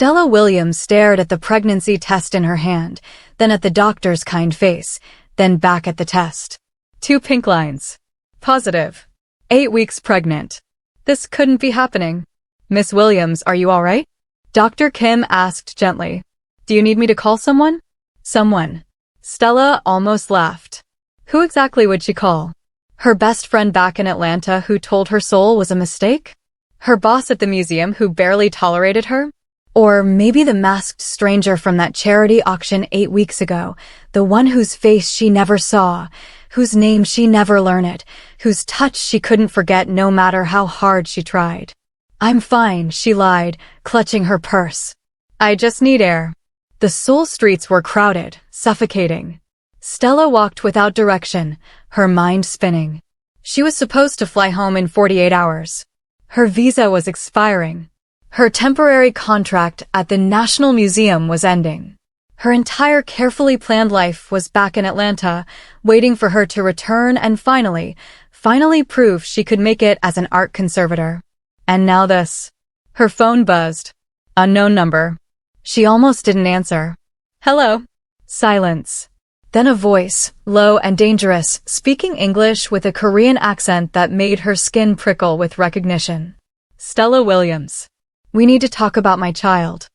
Stella Williams stared at the pregnancy test in her hand, then at the doctor's kind face, then back at the test. 2 pink lines. Positive. 8 weeks pregnant. This couldn't be happening. Miss Williams, are you all right? Dr. Kim asked gently. Do you need me to call someone? Someone. Stella almost laughed. Who exactly would she call? Her best friend back in Atlanta who told her soul was a mistake? Her boss at the museum who barely tolerated her? Or maybe the masked stranger from that charity auction 8 weeks ago, the one whose face she never saw, whose name she never learned, whose touch she couldn't forget no matter how hard she tried. I'm fine, she lied, clutching her purse. I just need air. The Seoul streets were crowded, suffocating. Stella walked without direction, her mind spinning. She was supposed to fly home in 48 hours. Her visa was expiring. Her temporary contract at the National Museum was ending. Her entire carefully planned life was back in Atlanta, waiting for her to return and finally prove she could make it as an art conservator. And now this. Her phone buzzed. Unknown number. She almost didn't answer. Hello. Silence. Then a voice, low and dangerous, speaking English with a Korean accent that made her skin prickle with recognition. Stella Williams. We need to talk about my child.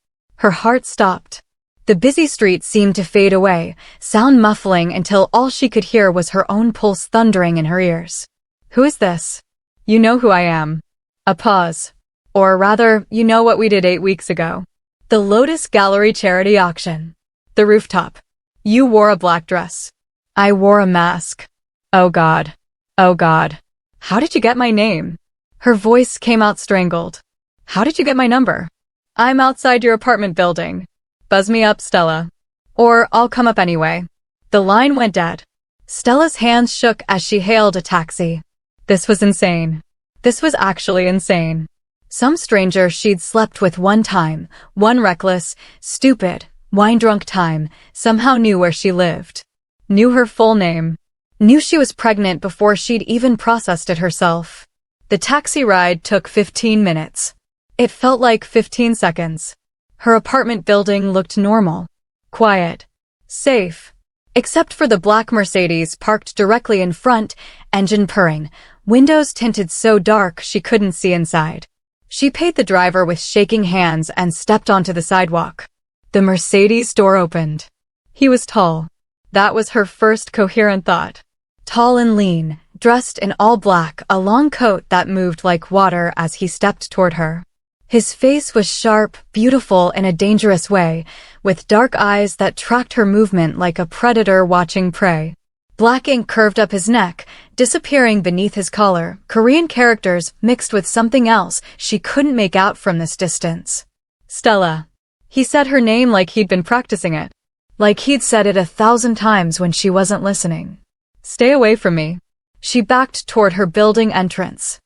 Her heart stopped. The busy street seemed to fade away, sound muffling until all she could hear was her own pulse thundering in her ears. Who is this? You know who I am. A pause. Or rather, you know what we did 8 weeks ago. The Lotus Gallery charity auction. The rooftop. You wore a black dress. I wore a mask. Oh God. Oh God. How did you get my name? Her voice came out strangled. How did you get my number? I'm outside your apartment building. Buzz me up, Stella. Or I'll come up anyway. The line went dead. Stella's hands shook as she hailed a taxi. This was insane. This was actually insane. Some stranger she'd slept with one time, one reckless, stupid, wine-drunk time, somehow knew where she lived. Knew her full name. Knew she was pregnant before she'd even processed it herself. The taxi ride took 15 minutes. It felt like 15 seconds. Her apartment building looked normal. Quiet. Safe. Except for the black Mercedes parked directly in front, engine purring, windows tinted so dark she couldn't see inside. She paid the driver with shaking hands and stepped onto the sidewalk. The Mercedes door opened. He was tall. That was her first coherent thought. Tall and lean, dressed in all black, a long coat that moved like water as he stepped toward her. His face was sharp, beautiful in a dangerous way, with dark eyes that tracked her movement like a predator watching prey. Black ink curved up his neck, disappearing beneath his collar, Korean characters mixed with something else she couldn't make out from this distance. Stella. He said her name like he'd been practicing it. Like he'd said it 1,000 times when she wasn't listening. Stay away from me. She backed toward her building entrance.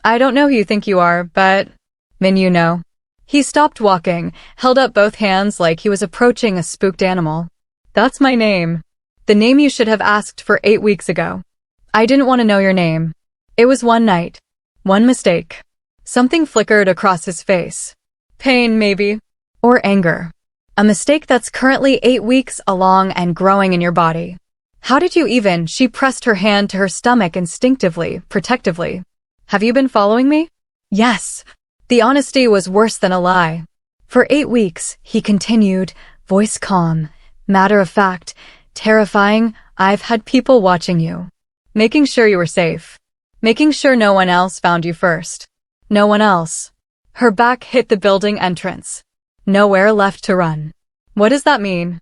I don't know who you think you are, but... Min, you know. He stopped walking, held up both hands like he was approaching a spooked animal. That's my name. The name you should have asked for 8 weeks ago. I didn't want to know your name. It was one night. One mistake. Something flickered across his face. Pain, maybe. Or anger. A mistake that's currently 8 weeks along and growing in your body. How did you even? She pressed her hand to her stomach instinctively, protectively. Have you been following me? Yes. The honesty was worse than a lie. For 8 weeks, he continued, voice calm, matter of fact, terrifying, I've had people watching you. Making sure you were safe. Making sure no one else found you first. No one else. Her back hit the building entrance. Nowhere left to run. What does that mean?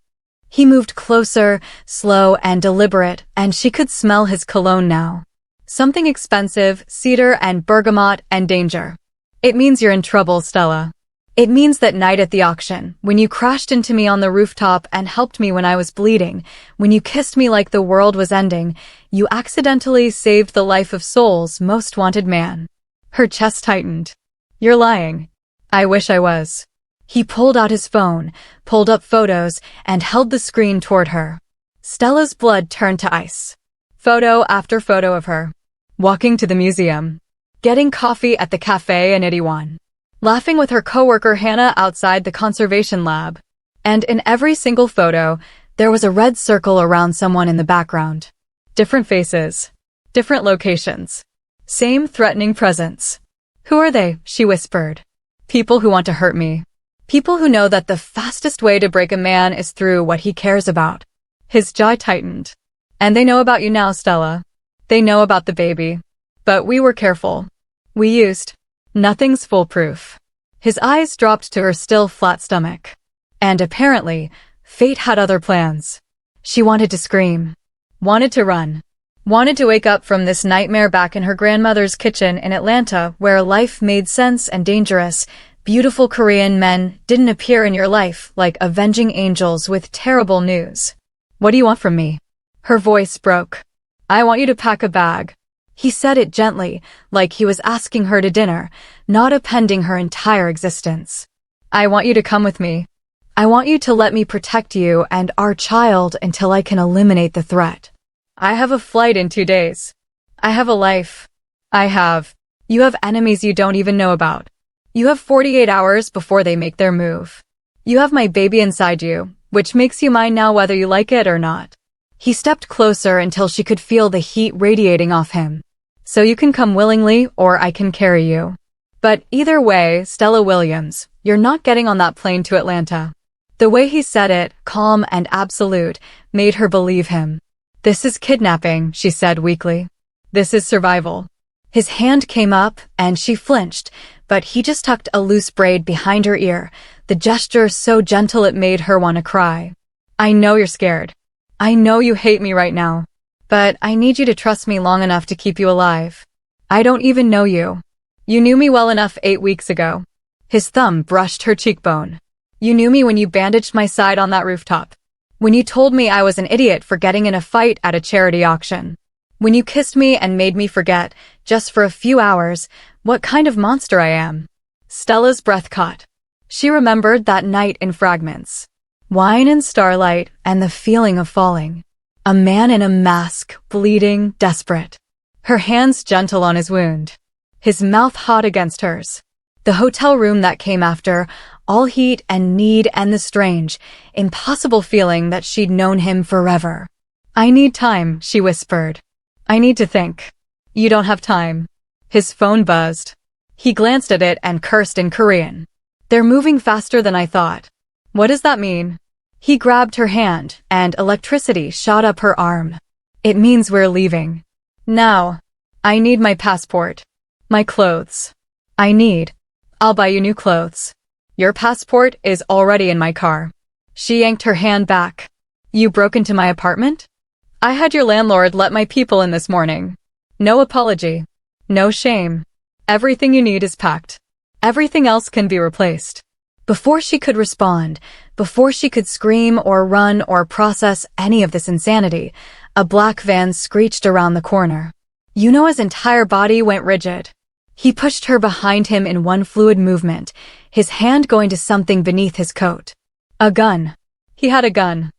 He moved closer, slow and deliberate, and she could smell his cologne now. Something expensive, cedar and bergamot and danger. It means you're in trouble, Stella. It means that night at the auction, when you crashed into me on the rooftop and helped me when I was bleeding, when you kissed me like the world was ending, you accidentally saved the life of Seoul's most wanted man. Her chest tightened. You're lying. I wish I was. He pulled out his phone, pulled up photos, and held the screen toward her. Stella's blood turned to ice. Photo after photo of her. Walking to the museum. Getting coffee at the cafe in Itaewon. laughing with her coworker Hannah outside the conservation lab. And in every single photo, there was a red circle around someone in the background. Different faces. Different locations. Same threatening presence. Who are they? She whispered. People who want to hurt me. People who know that the fastest way to break a man is through what he cares about. His jaw tightened. And they know about you now, Stella. They know about the baby. But we were careful. We used. Nothing's foolproof. His eyes dropped to her still flat stomach. And apparently, fate had other plans. She wanted to scream. Wanted to run. Wanted to wake up from this nightmare back in her grandmother's kitchen in Atlanta where life made sense and dangerous. Beautiful Korean men didn't appear in your life like avenging angels with terrible news. What do you want from me? Her voice broke. I want you to pack a bag. He said it gently, like he was asking her to dinner, not appending her entire existence. I want you to come with me. I want you to let me protect you and our child until I can eliminate the threat. I have a flight in 2 days. I have a life. You have enemies you don't even know about. You have 48 hours before they make their move. You have my baby inside you, which makes you mine now whether you like it or not. He stepped closer until she could feel the heat radiating off him. So you can come willingly or I can carry you. But either way, Stella Williams, you're not getting on that plane to Atlanta. The way he said it, calm and absolute, made her believe him. This is kidnapping, she said weakly. This is survival. His hand came up and she flinched, but he just tucked a loose braid behind her ear, the gesture so gentle it made her want to cry. I know you're scared. I know you hate me right now. But I need you to trust me long enough to keep you alive. I don't even know you. You knew me well enough 8 weeks ago. His thumb brushed her cheekbone. You knew me when you bandaged my side on that rooftop. When you told me I was an idiot for getting in a fight at a charity auction. When you kissed me and made me forget, just for a few hours, what kind of monster I am. Stella's breath caught. She remembered that night in fragments. Wine and starlight and the feeling of falling. A man in a mask, bleeding, desperate. Her hands gentle on his wound. His mouth hot against hers. The hotel room that came after, all heat and need and the strange, impossible feeling that she'd known him forever. I need time, she whispered. I need to think. You don't have time. His phone buzzed. He glanced at it and cursed in Korean. They're moving faster than I thought. What does that mean? He grabbed her hand, and electricity shot up her arm. It means we're leaving. Now. I need my passport. My clothes. I'll buy you new clothes. Your passport is already in my car. She yanked her hand back. You broke into my apartment? I had your landlord let my people in this morning. No apology. No shame. Everything you need is packed. Everything else can be replaced. Before she could respond, before she could scream or run or process any of this insanity, a black van screeched around the corner. Yunoa's entire body went rigid. He pushed her behind him in one fluid movement, his hand going to something beneath his coat. A gun. He had a gun.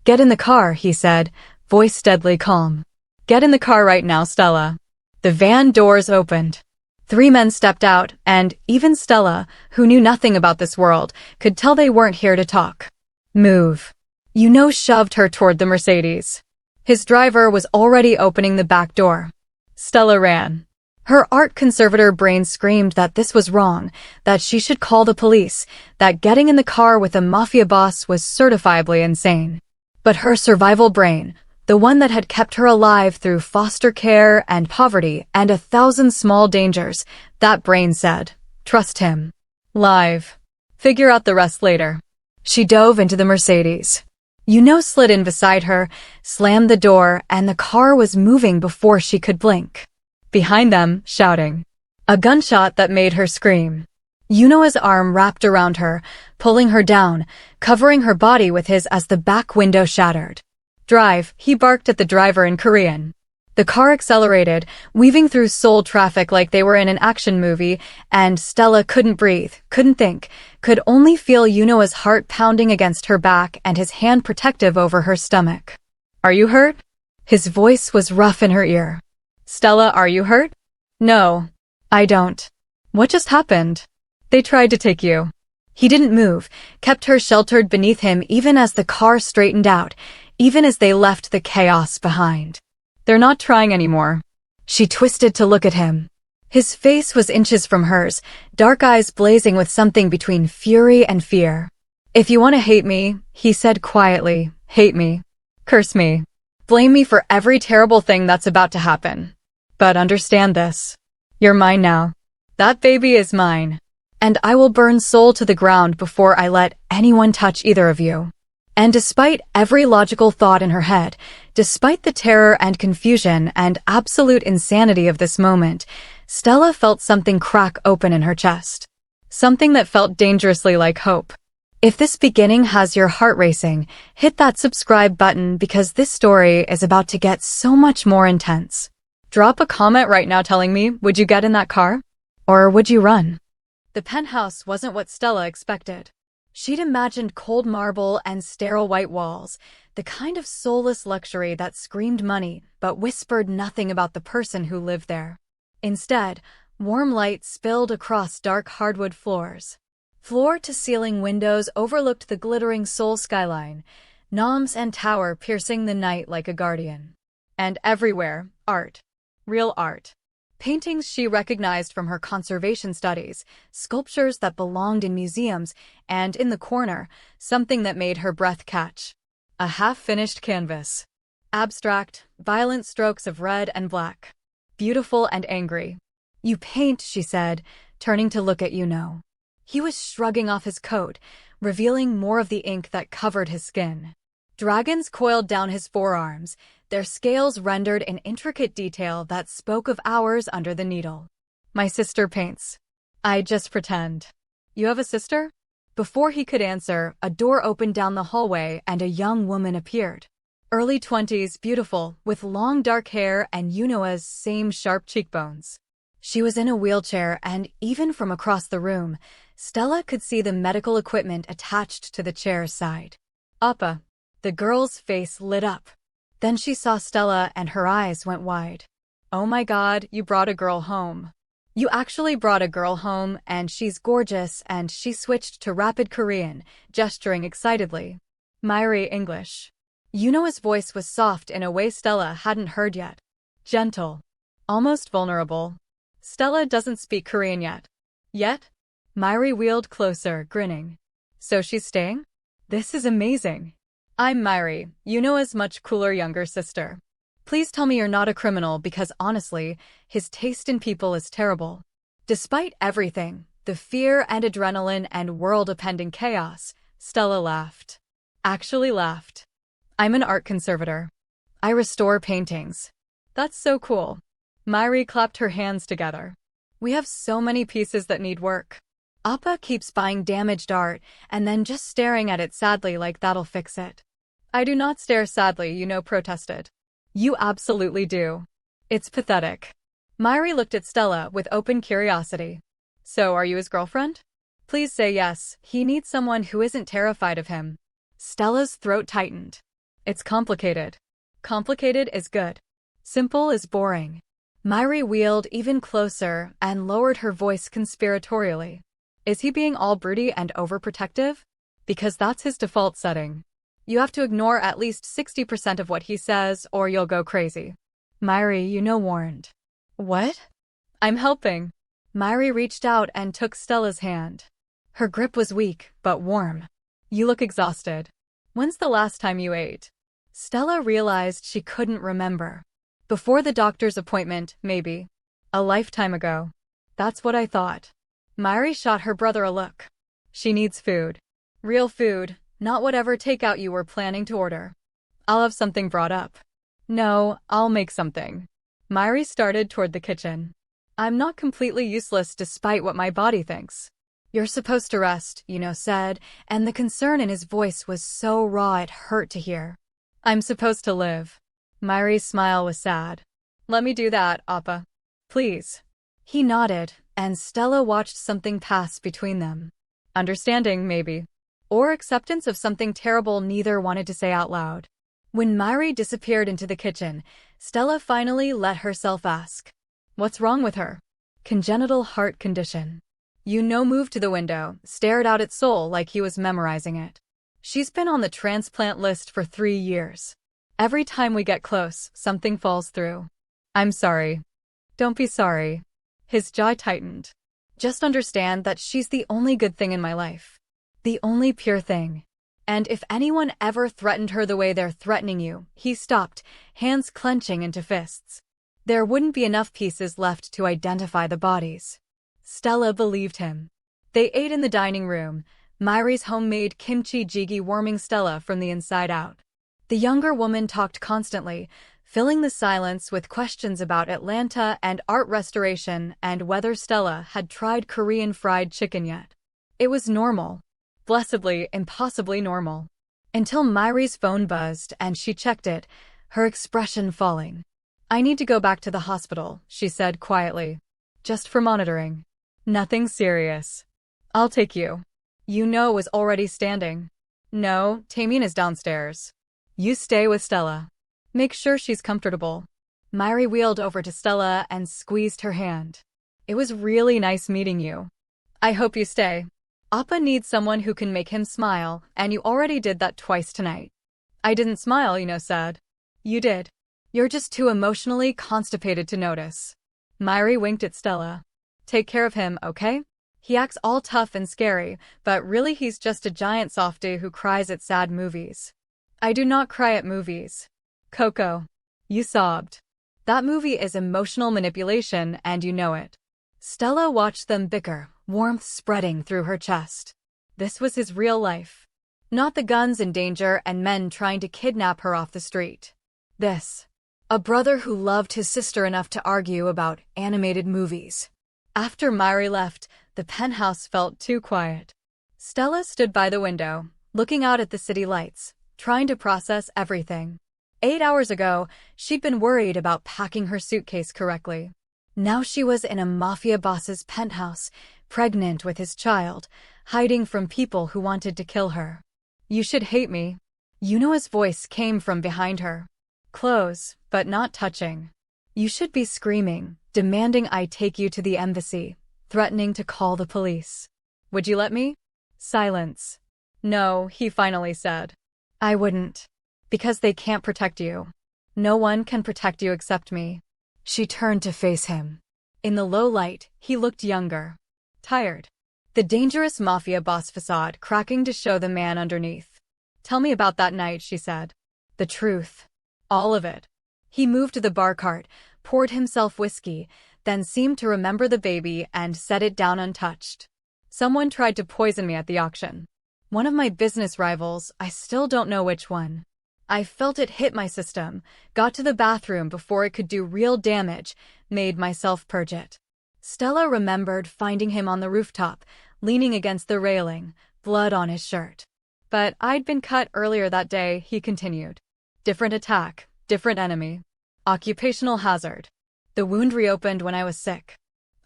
Get in the car, he said, voice deadly calm. Get in the car right now, Stella. The van doors opened. 3 men stepped out, and even Stella, who knew nothing about this world, could tell they weren't here to talk. Move. Yuno shoved her toward the Mercedes. His driver was already opening the back door. Stella ran. Her art conservator brain screamed that this was wrong, that she should call the police, that getting in the car with a mafia boss was certifiably insane. But her survival brain, the one that had kept her alive through foster care and poverty and 1,000 small dangers, that brain said, trust him. Live. Figure out the rest later. She dove into the Mercedes. Yuno slid in beside her, slammed the door, and the car was moving before she could blink. Behind them, shouting. A gunshot that made her scream. Yunoa's arm wrapped around her, pulling her down, covering her body with his as the back window shattered. Drive, he barked at the driver in Korean. The car accelerated, weaving through Seoul traffic like they were in an action movie, and Stella couldn't breathe, couldn't think, could only feel Yunoa's heart pounding against her back and his hand protective over her stomach. Are you hurt? His voice was rough in her ear. Stella, are you hurt? No. I don't. What just happened? They tried to take you. He didn't move, kept her sheltered beneath him even as the car straightened out, even as they left the chaos behind. They're not trying anymore. She twisted to look at him. His face was inches from hers, dark eyes blazing with something between fury and fear. If you want to hate me, he said quietly, hate me. Curse me. Blame me for every terrible thing that's about to happen. But understand this. You're mine now. That baby is mine. And I will burn Seoul to the ground before I let anyone touch either of you. And despite every logical thought in her head, despite the terror and confusion and absolute insanity of this moment, Stella felt something crack open in her chest. Something that felt dangerously like hope. If this beginning has your heart racing, hit that subscribe button because this story is about to get so much more intense. Drop a comment right now telling me, would you get in that car? Or would you run? The penthouse wasn't what Stella expected. She'd imagined cold marble and sterile white walls, the kind of soulless luxury that screamed money but whispered nothing about the person who lived there. Instead, warm light spilled across dark hardwood floors. Floor-to-ceiling windows overlooked the glittering Seoul skyline, gnomes and tower piercing the night like a guardian. And everywhere, art. Real art. Paintings she recognized from her conservation studies, sculptures that belonged in museums, and in the corner, something that made her breath catch. A half-finished canvas. Abstract, violent strokes of red and black. Beautiful and angry. You paint, she said, turning to look at Yuno. He was shrugging off his coat, revealing more of the ink that covered his skin. Dragons coiled down his forearms, their scales rendered in intricate detail that spoke of hours under the needle. My sister paints. I just pretend. You have a sister? Before he could answer, a door opened down the hallway and a young woman appeared. Early 20s, beautiful, with long dark hair and Yunoa's same sharp cheekbones. She was in a wheelchair and even from across the room, Stella could see the medical equipment attached to the chair's side. Appa. The girl's face lit up. Then she saw Stella and her eyes went wide. Oh my God, you brought a girl home. You actually brought a girl home and she's gorgeous, and she switched to rapid Korean, gesturing excitedly. Myri English. Yunoa's voice was soft in a way Stella hadn't heard yet. Gentle. Almost vulnerable. Stella doesn't speak Korean yet. Yet? Myri wheeled closer, grinning. So she's staying? This is amazing. I'm Myri, Yunoa's much cooler younger sister. Please tell me you're not a criminal because honestly, his taste in people is terrible. Despite everything, the fear and adrenaline and world-upending chaos, Stella laughed. Actually laughed. I'm an art conservator. I restore paintings. That's so cool. Myri clapped her hands together. We have so many pieces that need work. Appa keeps buying damaged art and then just staring at it sadly like that'll fix it. I do not stare sadly, Yuno protested. You absolutely do. It's pathetic. Myri looked at Stella with open curiosity. So are you his girlfriend? Please say yes, he needs someone who isn't terrified of him. Stella's throat tightened. It's complicated. Complicated is good. Simple is boring. Myri wheeled even closer and lowered her voice conspiratorially. Is he being all broody and overprotective? Because that's his default setting. You have to ignore at least 60% of what he says or you'll go crazy. Myri, Yuno warned. What? I'm helping. Myri reached out and took Stella's hand. Her grip was weak, but warm. You look exhausted. When's the last time you ate? Stella realized she couldn't remember. Before the doctor's appointment, maybe. A lifetime ago. That's what I thought. Myri shot her brother a look. She needs food. Real food. Not whatever takeout you were planning to order. I'll have something brought up. No, I'll make something. Myri started toward the kitchen. I'm not completely useless despite what my body thinks. You're supposed to rest, Yuno said, and the concern in his voice was so raw it hurt to hear. I'm supposed to live. Myri's smile was sad. Let me do that, Appa. Please. He nodded, and Stella watched something pass between them. Understanding, maybe. Or acceptance of something terrible neither wanted to say out loud. When Myri disappeared into the kitchen, Stella finally let herself ask. What's wrong with her? Congenital heart condition. Moved to the window, stared out at Seoul like he was memorizing it. She's been on the transplant list for 3 years. Every time we get close, something falls through. I'm sorry. Don't be sorry. His jaw tightened. Just understand that she's the only good thing in my life. The only pure thing. And if anyone ever threatened her the way they're threatening you, he stopped, hands clenching into fists. There wouldn't be enough pieces left to identify the bodies. Stella believed him. They ate in the dining room, Myri's homemade kimchi jjigae warming Stella from the inside out. The younger woman talked constantly, filling the silence with questions about Atlanta and art restoration and whether Stella had tried Korean fried chicken yet. It was normal. Blessedly, impossibly normal. Until Myri's phone buzzed and she checked it, her expression falling. I need to go back to the hospital, she said quietly. Just for monitoring. Nothing serious. I'll take you. Was already standing. No, Taemin is downstairs. You stay with Stella. Make sure she's comfortable. Myri wheeled over to Stella and squeezed her hand. It was really nice meeting you. I hope you stay. Appa needs someone who can make him smile, and you already did that twice tonight. I didn't smile, said. You did. You're just too emotionally constipated to notice. Myri winked at Stella. Take care of him, okay? He acts all tough and scary, but really he's just a giant softie who cries at sad movies. I do not cry at movies. Coco. You sobbed. That movie is emotional manipulation and you know it. Stella watched them bicker, warmth spreading through her chest. This was his real life. Not the guns and danger and men trying to kidnap her off the street. This. A brother who loved his sister enough to argue about animated movies. After Myri left, the penthouse felt too quiet. Stella stood by the window, looking out at the city lights, trying to process everything. 8 hours ago, she'd been worried about packing her suitcase correctly. Now she was in a mafia boss's penthouse, pregnant with his child, hiding from people who wanted to kill her. You should hate me. Yuno's voice came from behind her. Close, but not touching. You should be screaming, demanding I take you to the embassy, threatening to call the police. Would you let me? Silence. No, he finally said. I wouldn't. Because they can't protect you. No one can protect you except me. She turned to face him. In the low light, he looked younger. Tired. The dangerous mafia boss facade cracking to show the man underneath. Tell me about that night, she said. The truth. All of it. He moved to the bar cart, poured himself whiskey, then seemed to remember the baby and set it down untouched. Someone tried to poison me at the auction. One of my business rivals, I still don't know which one. I felt it hit my system, got to the bathroom before it could do real damage, made myself purge it. Stella remembered finding him on the rooftop, leaning against the railing, blood on his shirt. But I'd been cut earlier that day, he continued. Different attack, different enemy. Occupational hazard. The wound reopened when I was sick.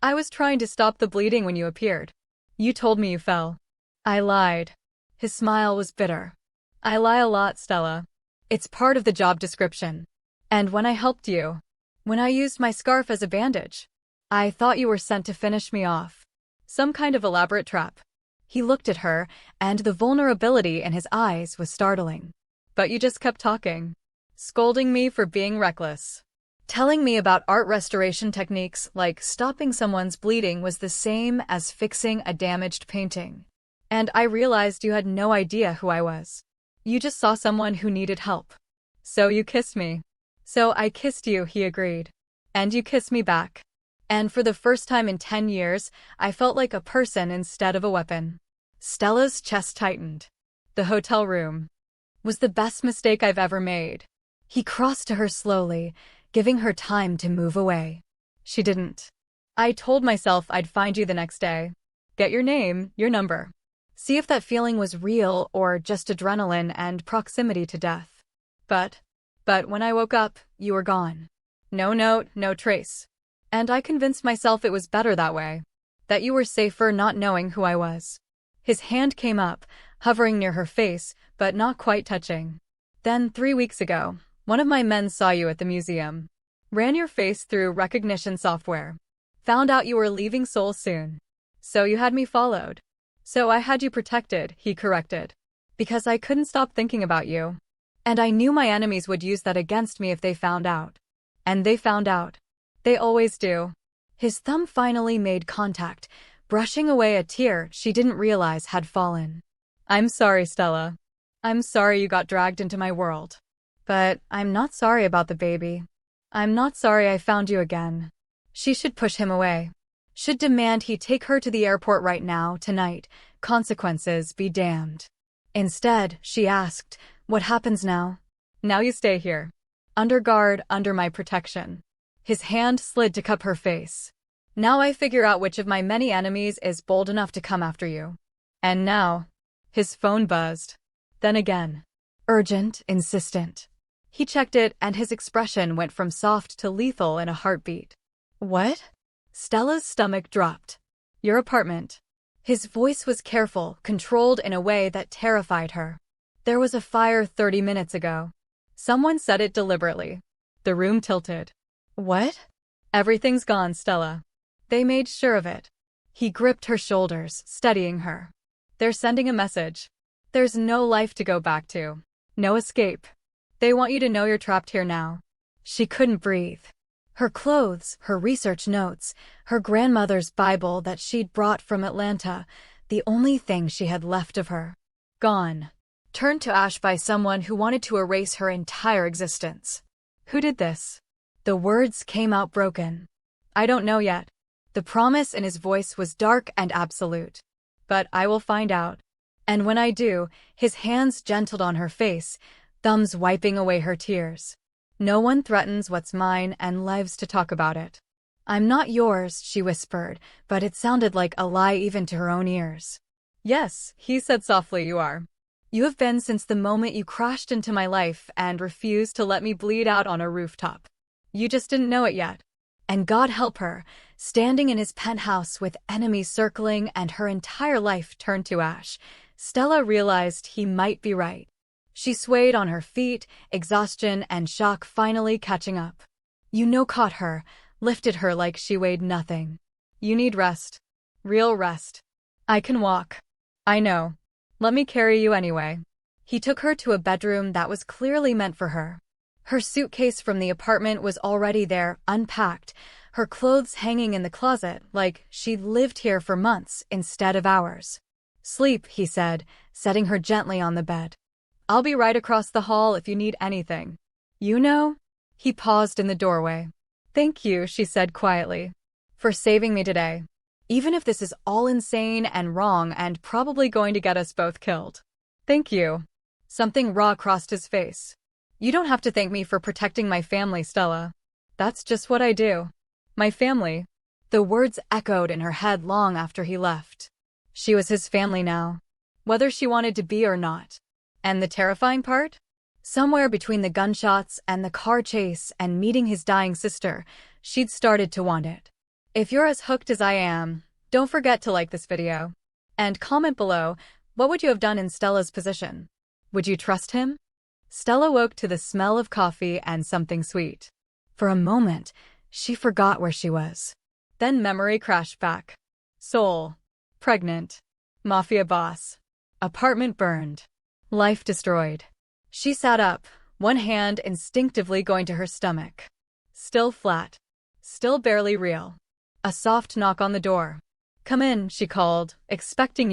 I was trying to stop the bleeding when you appeared. You told me you fell. I lied. His smile was bitter. I lie a lot, Stella. It's part of the job description. And when I helped you, when I used my scarf as a bandage, I thought you were sent to finish me off. Some kind of elaborate trap. He looked at her, and the vulnerability in his eyes was startling. But you just kept talking. Scolding me for being reckless. Telling me about art restoration techniques like stopping someone's bleeding was the same as fixing a damaged painting. And I realized you had no idea who I was. You just saw someone who needed help. So you kissed me. So I kissed you, he agreed. And you kissed me back. And for the first time in 10 years, I felt like a person instead of a weapon. Stella's chest tightened. The hotel room was the best mistake I've ever made. He crossed to her slowly, giving her time to move away. She didn't. I told myself I'd find you the next day. Get your name, your number. See if that feeling was real or just adrenaline and proximity to death. But when I woke up, you were gone. No note, no trace. And I convinced myself it was better that way. That you were safer not knowing who I was. His hand came up, hovering near her face, but not quite touching. Then 3 weeks ago, one of my men saw you at the museum. Ran your face through recognition software. Found out you were leaving Seoul soon. So you had me followed. So I had you protected, he corrected. Because I couldn't stop thinking about you. And I knew my enemies would use that against me if they found out. And they found out. They always do. His thumb finally made contact, brushing away a tear she didn't realize had fallen. I'm sorry, Stella. I'm sorry you got dragged into my world. But I'm not sorry about the baby. I'm not sorry I found you again. She should push him away. Should demand he take her to the airport right now, tonight. Consequences be damned. Instead, she asked, what happens now? Now you stay here. Under guard, under my protection. His hand slid to cup her face. Now I figure out which of my many enemies is bold enough to come after you. And now, his phone buzzed. Then again. Urgent, insistent. He checked it and his expression went from soft to lethal in a heartbeat. What? Stella's stomach dropped. Your apartment. His voice was careful, controlled in a way that terrified her. There was a fire 30 minutes ago. Someone said it deliberately. The room tilted. What? Everything's gone, Stella. They made sure of it. He gripped her shoulders, steadying her. They're sending a message. There's no life to go back to. No escape. They want you to know you're trapped here now. She couldn't breathe. Her clothes, her research notes, her grandmother's Bible that she'd brought from Atlanta, the only thing she had left of her. Gone. Turned to ash by someone who wanted to erase her entire existence. Who did this? The words came out broken. I don't know yet. The promise in his voice was dark and absolute. But I will find out. And when I do, his hands gentled on her face, thumbs wiping away her tears. No one threatens what's mine and lives to talk about it. I'm not yours, she whispered, but it sounded like a lie even to her own ears. Yes, he said softly, you are. You have been since the moment you crashed into my life and refused to let me bleed out on a rooftop. You just didn't know it yet. And God help her, standing in his penthouse with enemies circling and her entire life turned to ash, Stella realized he might be right. She swayed on her feet, exhaustion and shock finally catching up. Caught her, lifted her like she weighed nothing. You need rest. Real rest. I can walk. I know. Let me carry you anyway. He took her to a bedroom that was clearly meant for her. Her suitcase from the apartment was already there, unpacked, her clothes hanging in the closet like she'd lived here for months instead of hours. Sleep, he said, setting her gently on the bed. I'll be right across the hall if you need anything. You know? He paused in the doorway. Thank you, she said quietly, for saving me today. Even if this is all insane and wrong and probably going to get us both killed. Thank you. Something raw crossed his face. You don't have to thank me for protecting my family, Stella. That's just what I do. My family. The words echoed in her head long after he left. She was his family now. Whether she wanted to be or not. And the terrifying part? Somewhere between the gunshots and the car chase and meeting his dying sister, she'd started to want it. If you're as hooked as I am, don't forget to like this video. And comment below, what would you have done in Stella's position? Would you trust him? Stella woke to the smell of coffee and something sweet. For a moment, she forgot where she was. Then memory crashed back. Seoul. Pregnant. Mafia boss. Apartment burned. Life destroyed. She sat up, one hand instinctively going to her stomach. Still flat. Still barely real. A soft knock on the door. Come in, she called, expecting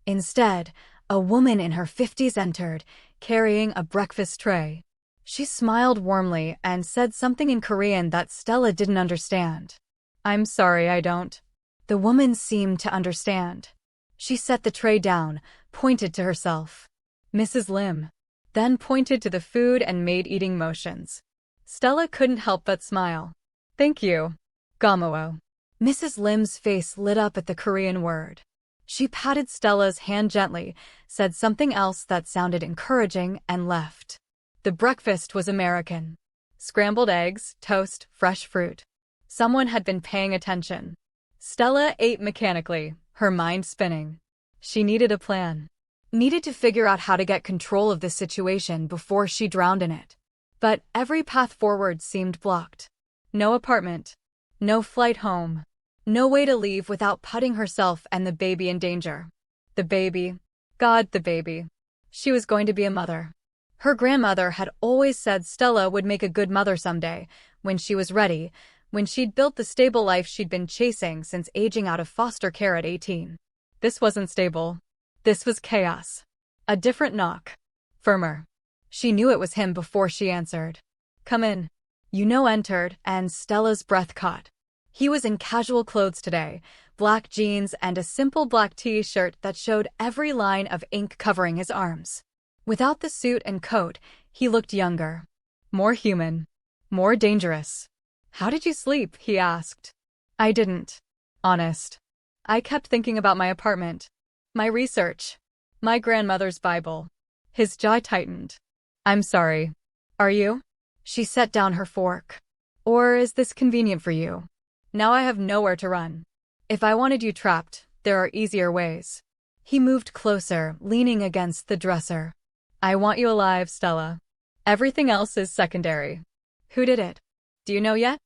Instead, a woman in her 50s entered, carrying a breakfast tray. She smiled warmly and said something in Korean that Stella didn't understand. I'm sorry, I don't. The woman seemed to understand. She set the tray down, pointed to herself. Mrs. Lim. Then pointed to the food and made eating motions. Stella couldn't help but smile. Thank you. Gomuo. Mrs. Lim's face lit up at the Korean word. She patted Stella's hand gently, said something else that sounded encouraging, and left. The breakfast was American. Scrambled eggs, toast, fresh fruit. Someone had been paying attention. Stella ate mechanically, her mind spinning. She needed a plan. Needed to figure out how to get control of this situation before she drowned in it. But every path forward seemed blocked. No apartment. No flight home. No way to leave without putting herself and the baby in danger. The baby. God, the baby. She was going to be a mother. Her grandmother had always said Stella would make a good mother someday, when she was ready, when she'd built the stable life she'd been chasing since aging out of foster care at 18. This wasn't stable. This was chaos. A different knock. Firmer. She knew it was him before she answered. Come in. Entered, and Stella's breath caught. He was in casual clothes today, black jeans and a simple black t-shirt that showed every line of ink covering his arms. Without the suit and coat, he looked younger. More human. More dangerous. How did you sleep? He asked. I didn't. Honest. I kept thinking about my apartment. My research. My grandmother's Bible. His jaw tightened. I'm sorry. Are you? She set down her fork. Or is this convenient for you? Now I have nowhere to run. If I wanted you trapped, there are easier ways. He moved closer, leaning against the dresser. I want you alive, Stella. Everything else is secondary. Who did it? Do you know yet?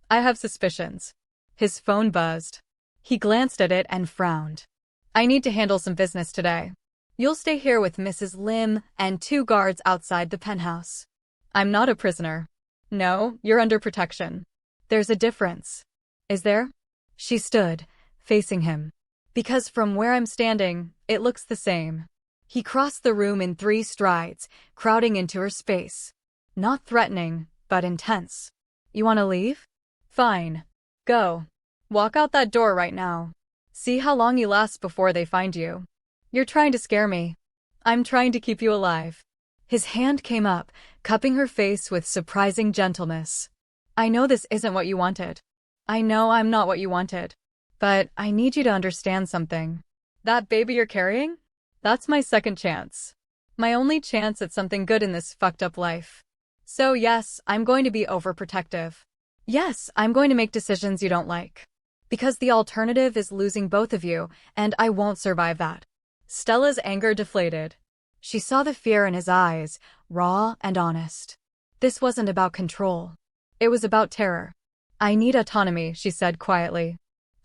I have suspicions. His phone buzzed. He glanced at it and frowned. I need to handle some business today. You'll stay here with Mrs. Lim and 2 guards outside the penthouse. I'm not a prisoner. No, you're under protection. There's a difference. Is there? She stood, facing him. Because from where I'm standing, it looks the same. He crossed the room in 3 strides, crowding into her space. Not threatening, but intense. You want to leave? Fine. Go. Walk out that door right now. See how long you last before they find you. You're trying to scare me. I'm trying to keep you alive. His hand came up, cupping her face with surprising gentleness. I know this isn't what you wanted. I know I'm not what you wanted. But I need you to understand something. That baby you're carrying? That's my second chance. My only chance at something good in this fucked up life. So yes, I'm going to be overprotective. Yes, I'm going to make decisions you don't like. Because the alternative is losing both of you, and I won't survive that. Stella's anger deflated. She saw the fear in his eyes, raw and honest. This wasn't about control. It was about terror. I need autonomy, she said quietly.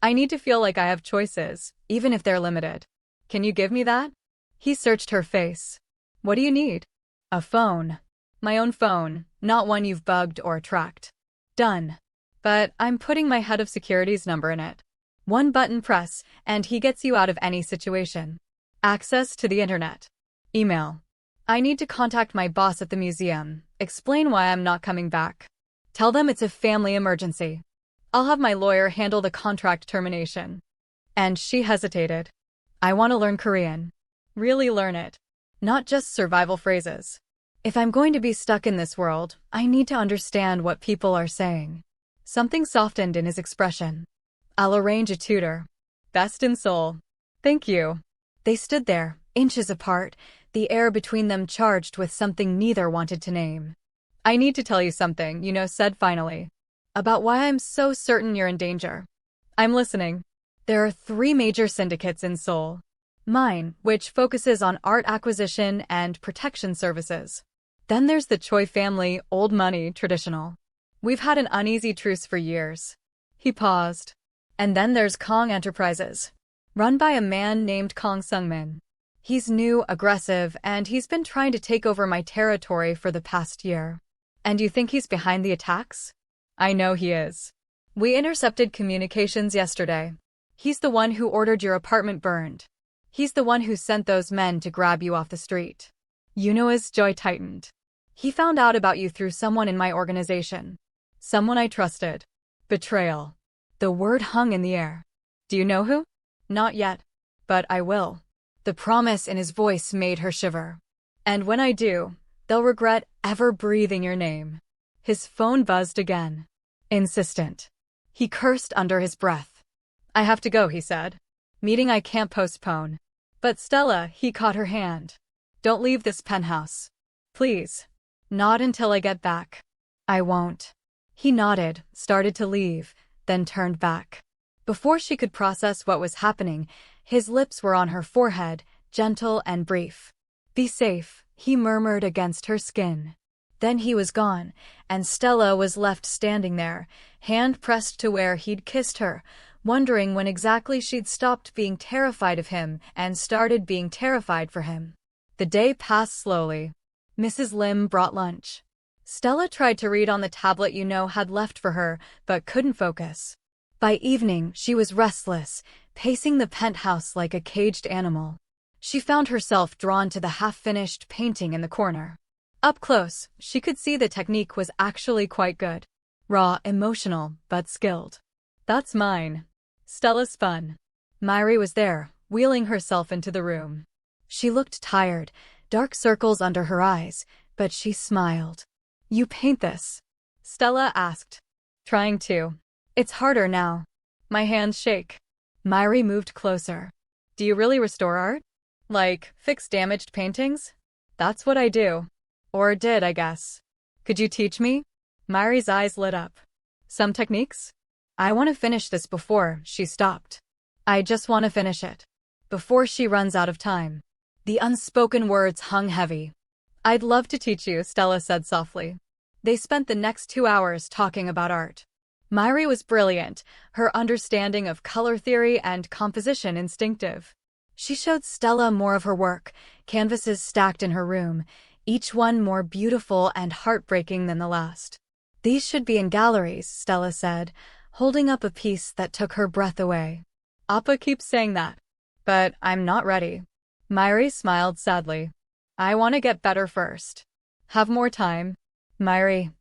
I need to feel like I have choices, even if they're limited. Can you give me that? He searched her face. What do you need? A phone. My own phone, not one you've bugged or tracked. Done. But I'm putting my head of security's number in it. 1 button press, and he gets you out of any situation. Access to the internet. Email. I need to contact my boss at the museum, explain why I'm not coming back. Tell them it's a family emergency. I'll have my lawyer handle the contract termination. And she hesitated. I want to learn Korean. Really learn it. Not just survival phrases. If I'm going to be stuck in this world, I need to understand what people are saying. Something softened in his expression. I'll arrange a tutor. Best in Seoul. Thank you. They stood there, inches apart, the air between them charged with something neither wanted to name. I need to tell you something, said finally. About why I'm so certain you're in danger. I'm listening. There are 3 major syndicates in Seoul. Mine, which focuses on art acquisition and protection services. Then there's the Choi family, old money, traditional. We've had an uneasy truce for years. He paused. And then there's Kong Enterprises. Run by a man named Kong Sungmin. He's new, aggressive, and he's been trying to take over my territory for the past year. And you think he's behind the attacks? I know he is. We intercepted communications yesterday. He's the one who ordered your apartment burned. He's the one who sent those men to grab you off the street. Yunoa's jaw tightened. He found out about you through someone in my organization. Someone I trusted. Betrayal. The word hung in the air. Do you know who? Not yet. But I will. The promise in his voice made her shiver. And when I do, they'll regret ever breathing your name. His phone buzzed again. Insistent. He cursed under his breath. I have to go, he said. Meeting I can't postpone. But Stella, he caught her hand. Don't leave this penthouse. Please. Not until I get back. I won't. He nodded, started to leave, then turned back. Before she could process what was happening, his lips were on her forehead, gentle and brief. Be safe, he murmured against her skin. Then he was gone, and Stella was left standing there, hand pressed to where he'd kissed her, wondering when exactly she'd stopped being terrified of him and started being terrified for him. The day passed slowly. Mrs. Lim brought lunch. Stella tried to read on the tablet had left for her, but couldn't focus. By evening, she was restless, pacing the penthouse like a caged animal. She found herself drawn to the half-finished painting in the corner. Up close, she could see the technique was actually quite good. Raw, emotional, but skilled. That's mine. Stella spun. Myri was there, wheeling herself into the room. She looked tired, dark circles under her eyes, but she smiled. You paint this? Stella asked. Trying to. It's harder now. My hands shake. Myri moved closer. Do you really restore art? Like, fix damaged paintings? That's what I do. Or did, I guess. Could you teach me? Myri's eyes lit up. Some techniques? I want to finish this before she stopped. I just want to finish it. Before she runs out of time. The unspoken words hung heavy. I'd love to teach you, Stella said softly. They spent the next 2 hours talking about art. Myri was brilliant, her understanding of color theory and composition instinctive. She showed Stella more of her work, canvases stacked in her room, each one more beautiful and heartbreaking than the last. These should be in galleries, Stella said, holding up a piece that took her breath away. Appa keeps saying that. But I'm not ready. Myri smiled sadly. I want to get better first. Have more time. Myri.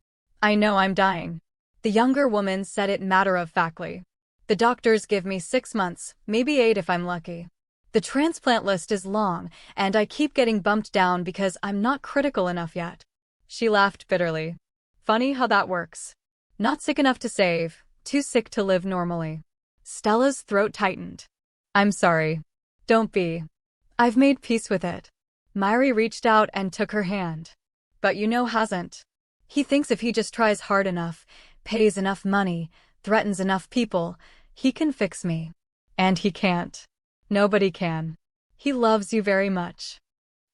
I know I'm dying. The younger woman said it matter-of-factly. The doctors give me 6 months, maybe 8 if I'm lucky. The transplant list is long, and I keep getting bumped down because I'm not critical enough yet. She laughed bitterly. Funny how that works. Not sick enough to save, too sick to live normally. Stella's throat tightened. I'm sorry. Don't be. I've made peace with it. Myri reached out and took her hand. But hasn't. He thinks if he just tries hard enough, pays enough money, threatens enough people, he can fix me. And he can't. Nobody can. He loves you very much.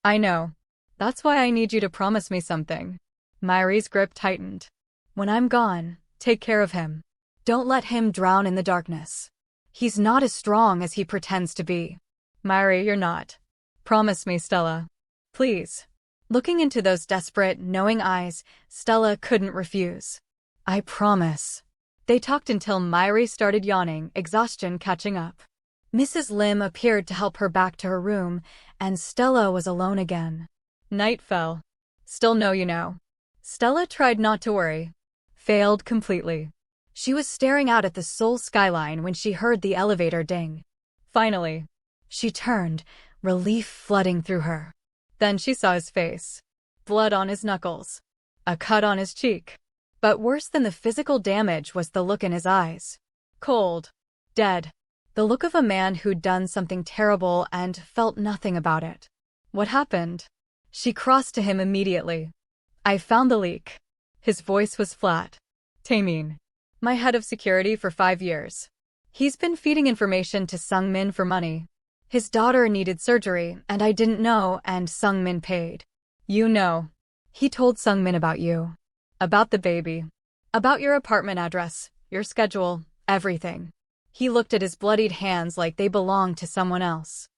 I know. That's why I need you to promise me something. Myri's grip tightened. When I'm gone, take care of him. Don't let him drown in the darkness. He's not as strong as he pretends to be. Myri, you're not. Promise me, Stella. Please. Looking into those desperate, knowing eyes, Stella couldn't refuse. I promise. They talked until Myri started yawning, exhaustion catching up. Mrs. Lim appeared to help her back to her room, and Stella was alone again. Night fell. Still no. Stella tried not to worry. Failed completely. She was staring out at the Seoul skyline when she heard the elevator ding. Finally. She turned, relief flooding through her. Then she saw his face. Blood on his knuckles. A cut on his cheek. But worse than the physical damage was the look in his eyes. Cold. Dead. The look of a man who'd done something terrible and felt nothing about it. What happened? She crossed to him immediately. I found the leak. His voice was flat. Taemin. My head of security for 5 years. He's been feeding information to Sungmin for money. His daughter needed surgery, and I didn't know, and Sungmin paid. You know. He told Sungmin about you. About the baby. About your apartment address, your schedule, everything. He looked at his bloodied hands like they belonged to someone else.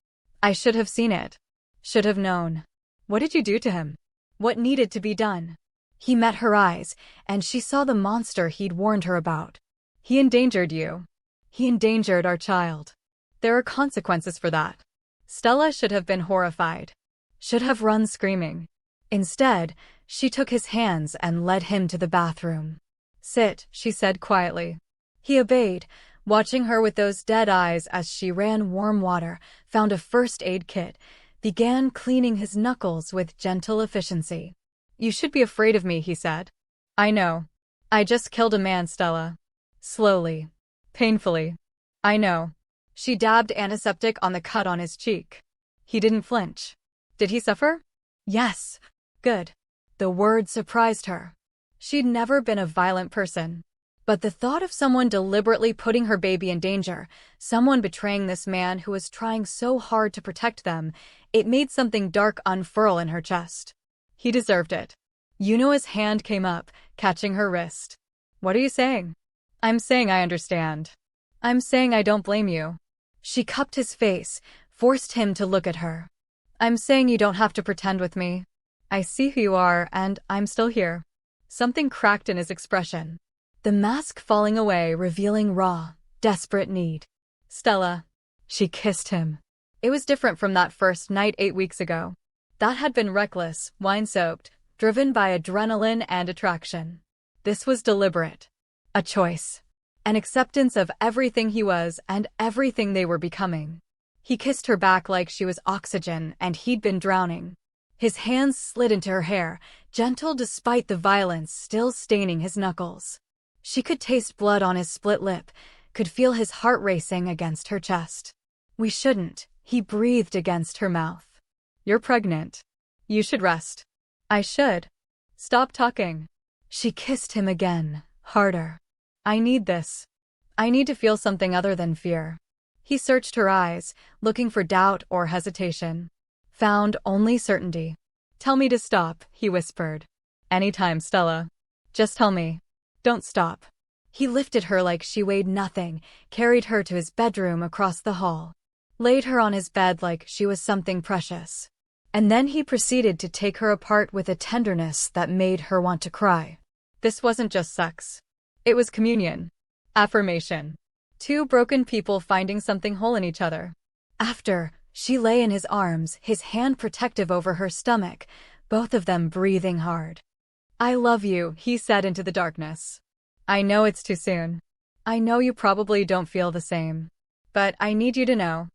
I should have seen it. Should have known. What did you do to him? What needed to be done? He met her eyes, and she saw the monster he'd warned her about. He endangered you. He endangered our child. There are consequences for that. Stella should have been horrified. Should have run screaming. Instead, she took his hands and led him to the bathroom. Sit, she said quietly. He obeyed, watching her with those dead eyes as she ran warm water, found a first aid kit, began cleaning his knuckles with gentle efficiency. You should be afraid of me, he said. I know. I just killed a man, Stella. Slowly. Painfully. I know. She dabbed antiseptic on the cut on his cheek. He didn't flinch. Did he suffer? Yes. Good. The word surprised her. She'd never been a violent person. But the thought of someone deliberately putting her baby in danger, someone betraying this man who was trying so hard to protect them, it made something dark unfurl in her chest. He deserved it. Yuno's hand came up, catching her wrist. What are you saying? I'm saying I understand. I'm saying I don't blame you. She cupped his face, forced him to look at her. I'm saying you don't have to pretend with me. I see who you are, and I'm still here. Something cracked in his expression. The mask falling away, revealing raw, desperate need. Stella. She kissed him. It was different from that first night 8 weeks ago. That had been reckless, wine-soaked, driven by adrenaline and attraction. This was deliberate. A choice. An acceptance of everything he was and everything they were becoming. He kissed her back like she was oxygen and he'd been drowning. His hands slid into her hair, gentle despite the violence still staining his knuckles. She could taste blood on his split lip, could feel his heart racing against her chest. We shouldn't, he breathed against her mouth. You're pregnant. You should rest. I should. Stop talking. She kissed him again, harder. I need this. I need to feel something other than fear. He searched her eyes, looking for doubt or hesitation. Found only certainty. Tell me to stop, he whispered. Anytime, Stella. Just tell me. Don't stop. He lifted her like she weighed nothing, carried her to his bedroom across the hall. Laid her on his bed like she was something precious. And then he proceeded to take her apart with a tenderness that made her want to cry. This wasn't just sex. It was communion. Affirmation. Two broken people finding something whole in each other. After, she lay in his arms, his hand protective over her stomach, both of them breathing hard. I love you, he said into the darkness. I know it's too soon. I know you probably don't feel the same. But I need you to know.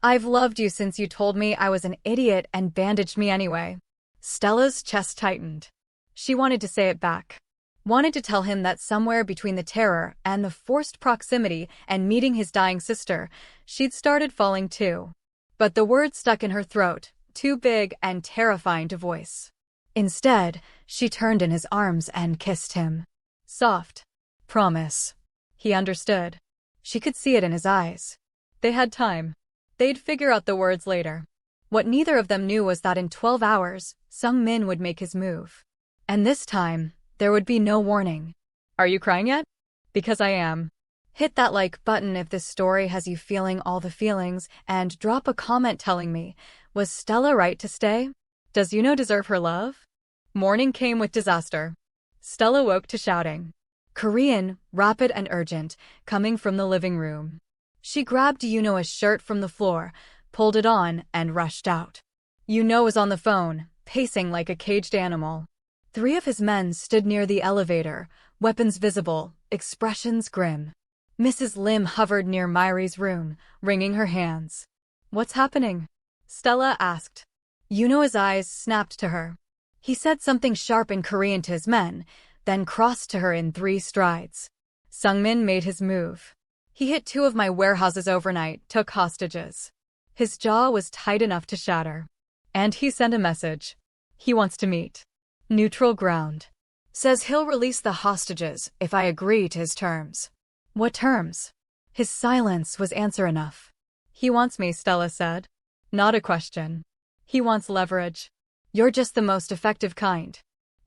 I've loved you since you told me I was an idiot and bandaged me anyway. Stella's chest tightened. She wanted to say it back. Wanted to tell him that somewhere between the terror and the forced proximity and meeting his dying sister, she'd started falling too. But the words stuck in her throat, too big and terrifying to voice. Instead, she turned in his arms and kissed him. Soft. Promise. He understood. She could see it in his eyes. They had time. They'd figure out the words later. What neither of them knew was that in 12 hours, Sung Min would make his move. And this time, there would be no warning. Are you crying yet? Because I am. Hit that like button if this story has you feeling all the feelings, and drop a comment telling me, was Stella right to stay? Does Yuno deserve her love? Morning came with disaster. Stella woke to shouting. Korean, rapid and urgent, coming from the living room. She grabbed Yuno's shirt from the floor, pulled it on, and rushed out. Yuno was on the phone, pacing like a caged animal. 3 of his men stood near the elevator, weapons visible, expressions grim. Mrs. Lim hovered near Myri's room, wringing her hands. What's happening? Stella asked. Yuno's eyes snapped to her. He said something sharp in Korean to his men, then crossed to her in 3 strides. Sungmin made his move. He hit 2 of my warehouses overnight, took hostages. His jaw was tight enough to shatter. And he sent a message. He wants to meet. Neutral ground. Says he'll release the hostages if I agree to his terms. What terms? His silence was answer enough. He wants me, Stella said. Not a question. He wants leverage. You're just the most effective kind.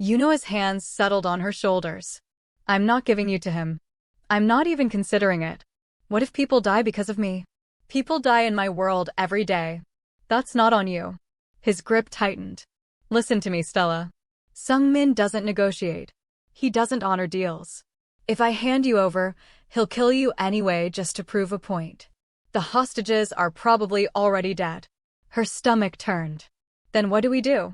Yuno's hands settled on her shoulders. I'm not giving you to him. I'm not even considering it. What if people die because of me? People die in my world every day. That's not on you. His grip tightened. Listen to me, Stella. Sungmin doesn't negotiate. He doesn't honor deals. If I hand you over, he'll kill you anyway just to prove a point. The hostages are probably already dead. Her stomach turned. Then what do we do?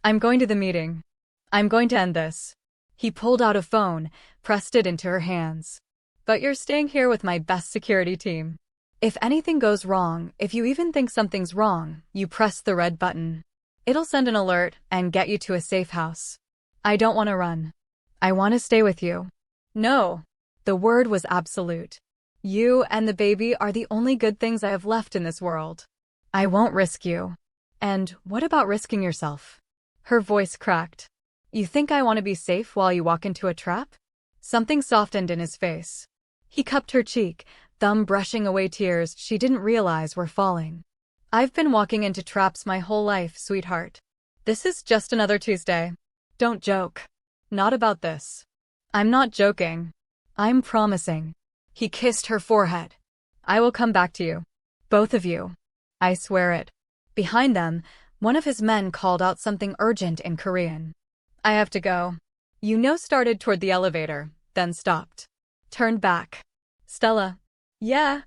I'm going to the meeting. I'm going to end this. He pulled out a phone, pressed it into her hands. But you're staying here with my best security team. If anything goes wrong, if you even think something's wrong, you press the red button. It'll send an alert and get you to a safe house. I don't want to run. I want to stay with you. No. The word was absolute. You and the baby are the only good things I have left in this world. I won't risk you. And what about risking yourself? Her voice cracked. You think I want to be safe while you walk into a trap? Something softened in his face. He cupped her cheek, thumb brushing away tears she didn't realize were falling. I've been walking into traps my whole life, sweetheart. This is just another Tuesday. Don't joke. Not about this. I'm not joking. I'm promising. He kissed her forehead, I will come back to you. Both of you. I swear it. Behind them, one of his men called out something urgent in Korean. I have to go. Started toward the elevator, then stopped. Turned back. Stella. Yeah.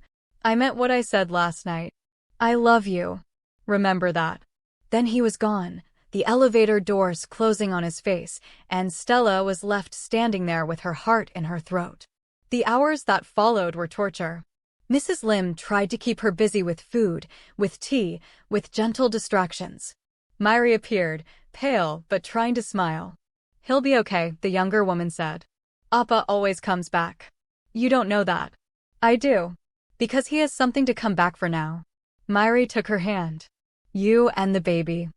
I meant what I said last night. I love you. Remember that. Then he was gone, the elevator doors closing on his face, and Stella was left standing there with her heart in her throat. The hours that followed were torture. Mrs. Lim tried to keep her busy with food, with tea, with gentle distractions. Myri appeared, pale but trying to smile. He'll be okay, the younger woman said. Appa always comes back. You don't know that. I do. Because he has something to come back for now. Myri took her hand. You and the baby.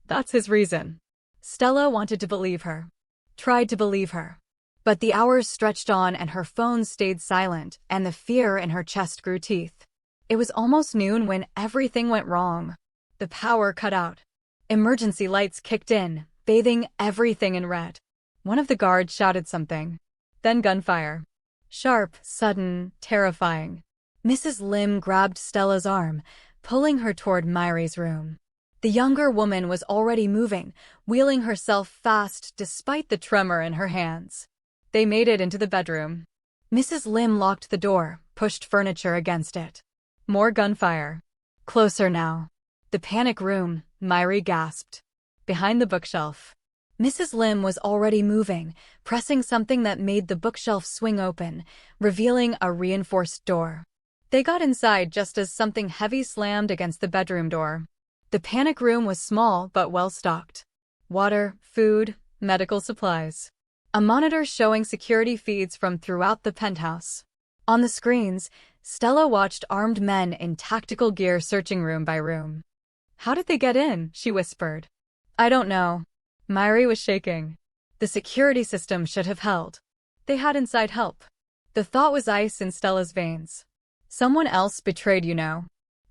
That's his reason. Stella wanted to believe her. Tried to believe her. But the hours stretched on and her phone stayed silent, and the fear in her chest grew teeth. It was almost noon when everything went wrong. The power cut out. Emergency lights kicked in, bathing everything in red. One of the guards shouted something. Then gunfire. Sharp, sudden, terrifying. Mrs. Lim grabbed Stella's arm, pulling her toward Myri's room. The younger woman was already moving, wheeling herself fast despite the tremor in her hands. They made it into the bedroom. Mrs. Lim locked the door, pushed furniture against it. More gunfire. Closer now. The panic room, Myri gasped. Behind the bookshelf. Mrs. Lim was already moving, pressing something that made the bookshelf swing open, revealing a reinforced door. They got inside just as something heavy slammed against the bedroom door. The panic room was small but well-stocked. Water, food, medical supplies. A monitor showing security feeds from throughout the penthouse. On the screens, Stella watched armed men in tactical gear searching room by room. How did they get in? She whispered. I don't know. Myri was shaking. The security system should have held. They had inside help. The thought was ice in Stella's veins. Someone else betrayed,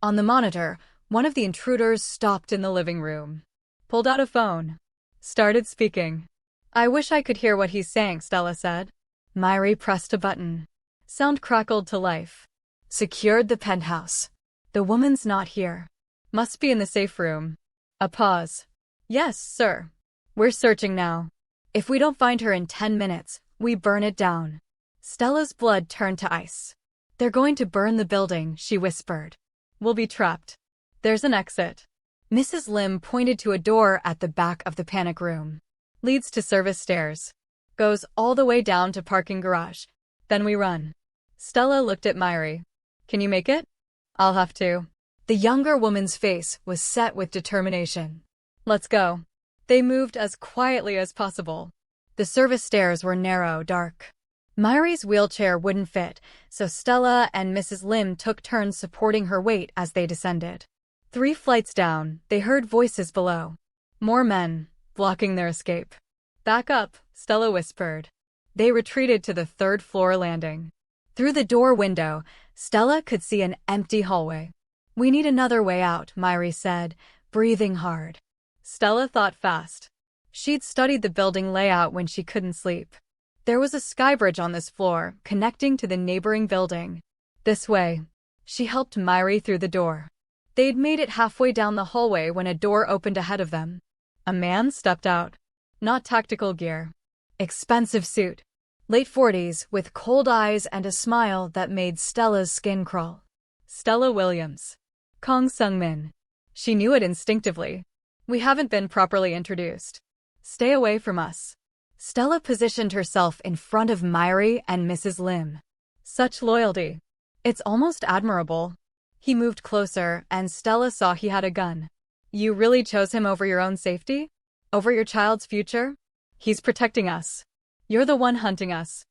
On the monitor, one of the intruders stopped in the living room. Pulled out a phone. Started speaking. I wish I could hear what he's saying, Stella said. Myri pressed a button. Sound crackled to life. Secured the penthouse. The woman's not here. Must be in the safe room. A pause. Yes, sir. We're searching now. If we don't find her in 10 minutes, we burn it down. Stella's blood turned to ice. They're going to burn the building, she whispered. We'll be trapped. There's an exit. Mrs. Lim pointed to a door at the back of the panic room. Leads to service stairs. Goes all the way down to parking garage. Then we run. Stella looked at Myri. Can you make it? I'll have to. The younger woman's face was set with determination. Let's go. They moved as quietly as possible. The service stairs were narrow, dark. Myri's wheelchair wouldn't fit, so Stella and Mrs. Lim took turns supporting her weight as they descended. 3 flights down, they heard voices below. More men, blocking their escape. Back up, Stella whispered. They retreated to the 3rd floor landing. Through the door window, Stella could see an empty hallway. We need another way out, Myri said, breathing hard. Stella thought fast. She'd studied the building layout when she couldn't sleep. There was a skybridge on this floor, connecting to the neighboring building. This way. She helped Myri through the door. They'd made it halfway down the hallway when a door opened ahead of them. A man stepped out. Not tactical gear. Expensive suit. Late 40s, with cold eyes and a smile that made Stella's skin crawl. Stella Williams. Kong Sung-min. She knew it instinctively. We haven't been properly introduced. Stay away from us. Stella positioned herself in front of Myri and Mrs. Lim. Such loyalty. It's almost admirable. He moved closer, and Stella saw he had a gun. You really chose him over your own safety? Over your child's future? He's protecting us. You're the one hunting us.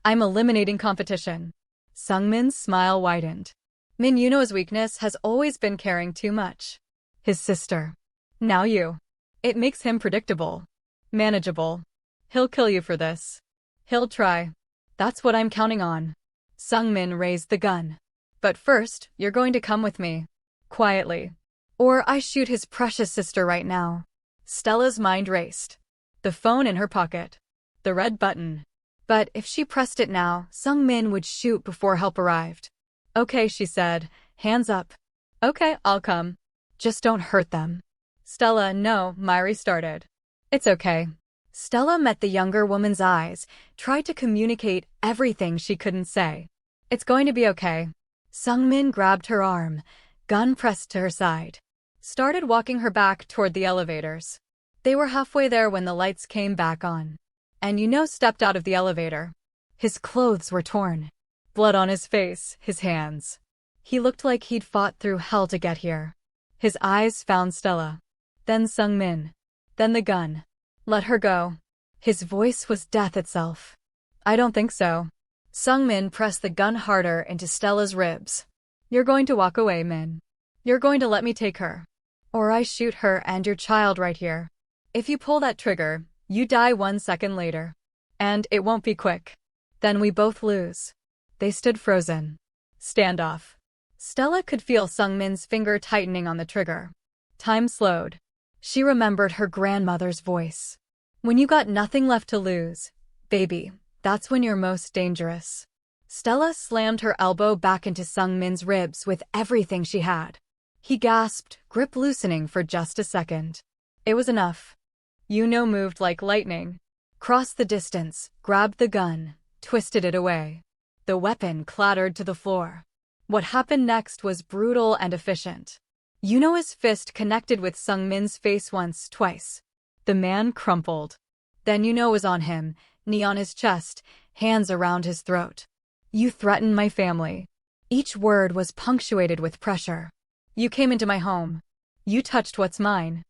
I'm eliminating competition. Sung-min's smile widened. Min Yuno's weakness has always been caring too much. His sister. Now you. It makes him predictable. Manageable. He'll kill you for this. He'll try. That's what I'm counting on. Sung-min raised the gun. But first, you're going to come with me. Quietly. Or I shoot his precious sister right now. Stella's mind raced. The phone in her pocket. The red button. But if she pressed it now, Sung-min would shoot before help arrived. Okay, she said, hands up. Okay, I'll come. Just don't hurt them. Stella, no, Myri started. It's okay. Stella met the younger woman's eyes, tried to communicate everything she couldn't say. It's going to be okay. Sungmin grabbed her arm, gun pressed to her side. Started walking her back toward the elevators. They were halfway there when the lights came back on. And stepped out of the elevator. His clothes were torn. Blood on his face, his hands. He looked like he'd fought through hell to get here. His eyes found Stella. Then Sungmin. Then the gun. Let her go. His voice was death itself. I don't think so. Sungmin pressed the gun harder into Stella's ribs. You're going to walk away, Min. You're going to let me take her. Or I shoot her and your child right here. If you pull that trigger, you die 1 second later. And it won't be quick. Then we both lose. They stood frozen. Standoff. Stella could feel Sungmin's finger tightening on the trigger. Time slowed. She remembered her grandmother's voice. When you got nothing left to lose, baby, that's when you're most dangerous. Stella slammed her elbow back into Sungmin's ribs with everything she had. He gasped, grip loosening for just a second. It was enough. Moved like lightning. Crossed the distance, grabbed the gun, twisted it away. The weapon clattered to the floor. What happened next was brutal and efficient. His fist connected with Sungmin's face once, twice. The man crumpled. Then was on him, knee on his chest, hands around his throat. You threatened my family. Each word was punctuated with pressure. You came into my home. You touched what's mine.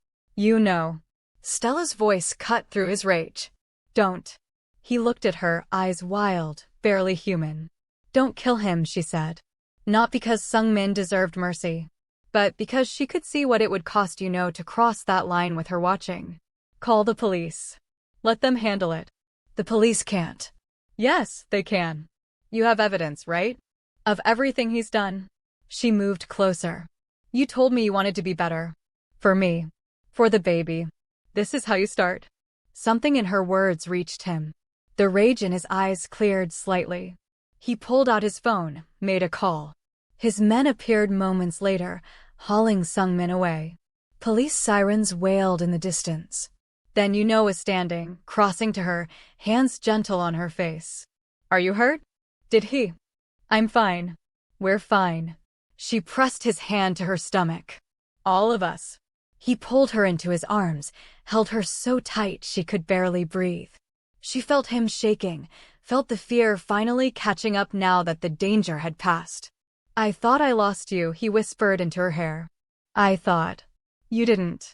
Stella's voice cut through his rage. Don't. He looked at her, eyes wild, barely human. Don't kill him, she said. Not because Sungmin deserved mercy, but because she could see what it would cost to cross that line with her watching. Call the police. Let them handle it. The police can't. Yes, they can. You have evidence, right? Of everything he's done. She moved closer. You told me you wanted to be better. For me. For the baby. This is how you start. Something in her words reached him. The rage in his eyes cleared slightly. He pulled out his phone, made a call. His men appeared moments later, hauling Sungmin away. Police sirens wailed in the distance. Then was standing, crossing to her, hands gentle on her face. Are you hurt? Did he? I'm fine. We're fine. She pressed his hand to her stomach. All of us. He pulled her into his arms, held her so tight she could barely breathe. She felt him shaking, felt the fear finally catching up now that the danger had passed. I thought I lost you, he whispered into her hair. I thought. You didn't.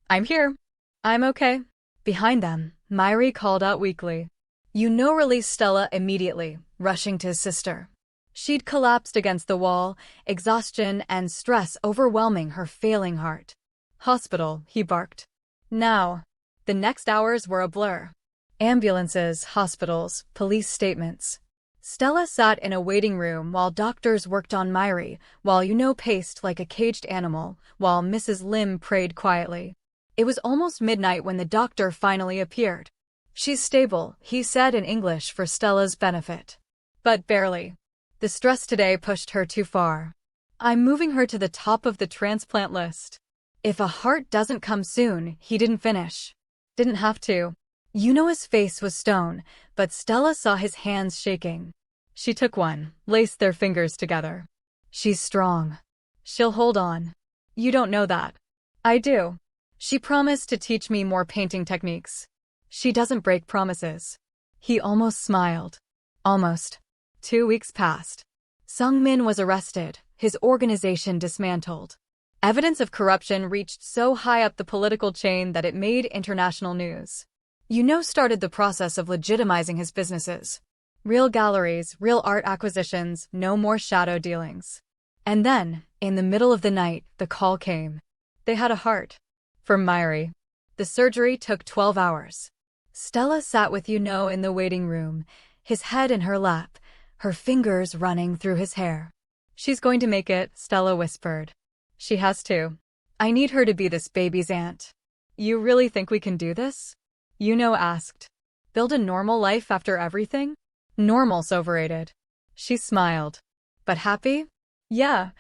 I'm here. I'm okay. Behind them, Myri called out weakly. Released Stella immediately, rushing to his sister. She'd collapsed against the wall, exhaustion and stress overwhelming her failing heart. Hospital, he barked. Now. The next hours were a blur. Ambulances, hospitals, police statements. Stella sat in a waiting room while doctors worked on Myri, while paced like a caged animal, while Mrs. Lim prayed quietly. It was almost midnight when the doctor finally appeared. She's stable, he said in English for Stella's benefit. But barely. The stress today pushed her too far. I'm moving her to the top of the transplant list. If a heart doesn't come soon, he didn't finish. Didn't have to. His face was stone, but Stella saw his hands shaking. She took one, laced their fingers together. She's strong. She'll hold on. You don't know that. I do. She promised to teach me more painting techniques. She doesn't break promises. He almost smiled. Almost. 2 weeks passed. Sungmin was arrested, his organization dismantled. Evidence of corruption reached so high up the political chain that it made international news. Started the process of legitimizing his businesses. Real galleries, real art acquisitions, no more shadow dealings. And then, in the middle of the night, the call came. They had a heart. For Myri. The surgery took 12 hours. Stella sat with in the waiting room, his head in her lap, her fingers running through his hair. She's going to make it, Stella whispered. She has to. I need her to be this baby's aunt. You really think we can do this? Asked. Build a normal life after everything? Normal's overrated. She smiled. But happy? Yeah,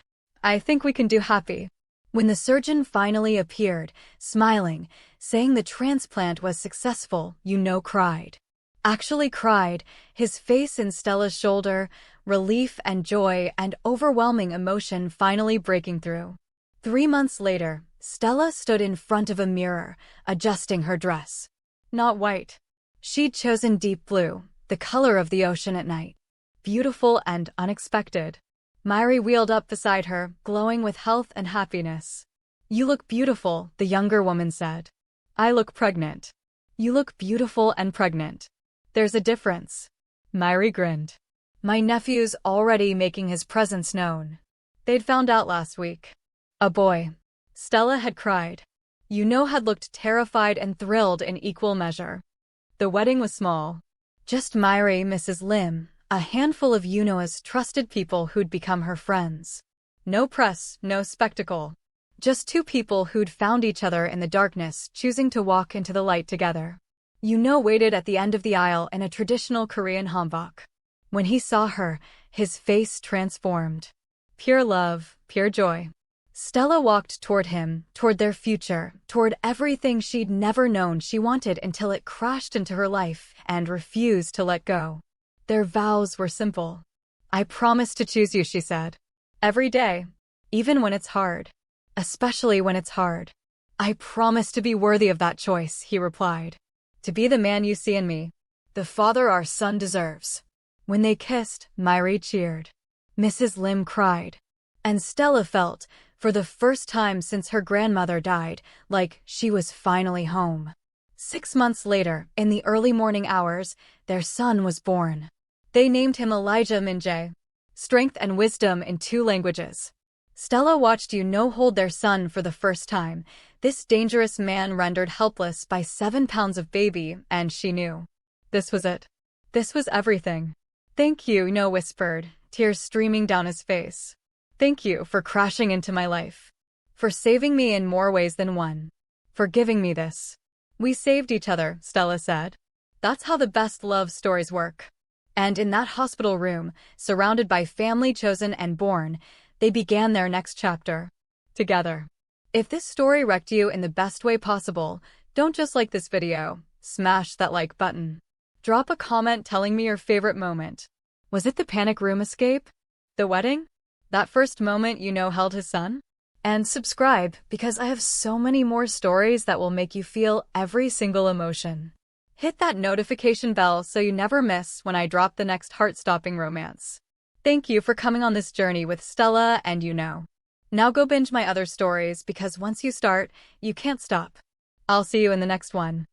I think we can do happy. When the surgeon finally appeared, smiling, saying the transplant was successful, cried. Actually cried, his face in Stella's shoulder, relief and joy and overwhelming emotion finally breaking through. 3 months later, Stella stood in front of a mirror, adjusting her dress. Not white. She'd chosen deep blue, the color of the ocean at night. Beautiful and unexpected. Myri wheeled up beside her, glowing with health and happiness. You look beautiful, the younger woman said. I look pregnant. You look beautiful and pregnant. There's a difference. Myri grinned. My nephew's already making his presence known. They'd found out last week. A boy. Stella had cried. Had looked terrified and thrilled in equal measure. The wedding was small. Just Myri, Mrs. Lim, a handful of Yuno's trusted people who'd become her friends. No press, no spectacle. Just two people who'd found each other in the darkness, choosing to walk into the light together. Waited at the end of the aisle in a traditional Korean hanbok. When he saw her, his face transformed. Pure love, pure joy. Stella walked toward him, toward their future, toward everything she'd never known she wanted until it crashed into her life and refused to let go. Their vows were simple. I promise to choose you, she said. Every day. Even when it's hard. Especially when it's hard. I promise to be worthy of that choice, he replied. To be the man you see in me. The father our son deserves. When they kissed, Myri cheered. Mrs. Lim cried. And Stella felt, for the first time since her grandmother died, like she was finally home. 6 months later, in the early morning hours, their son was born. They named him Elijah Minjae. Strength and wisdom in 2 languages. Stella watched hold their son for the first time, this dangerous man rendered helpless by 7 pounds of baby, and she knew. This was it. This was everything. Thank you, whispered, tears streaming down his face. Thank you for crashing into my life. For saving me in more ways than one. For giving me this. We saved each other, Stella said. That's how the best love stories work. And in that hospital room, surrounded by family chosen and born, they began their next chapter. Together. If this story wrecked you in the best way possible, don't just like this video, smash that like button. Drop a comment telling me your favorite moment. Was it the panic room escape? The wedding? That first moment held his son? And subscribe, because I have so many more stories that will make you feel every single emotion. Hit that notification bell so you never miss when I drop the next heart-stopping romance. Thank you for coming on this journey with Stella and Now go binge my other stories because once you start, you can't stop. I'll see you in the next one.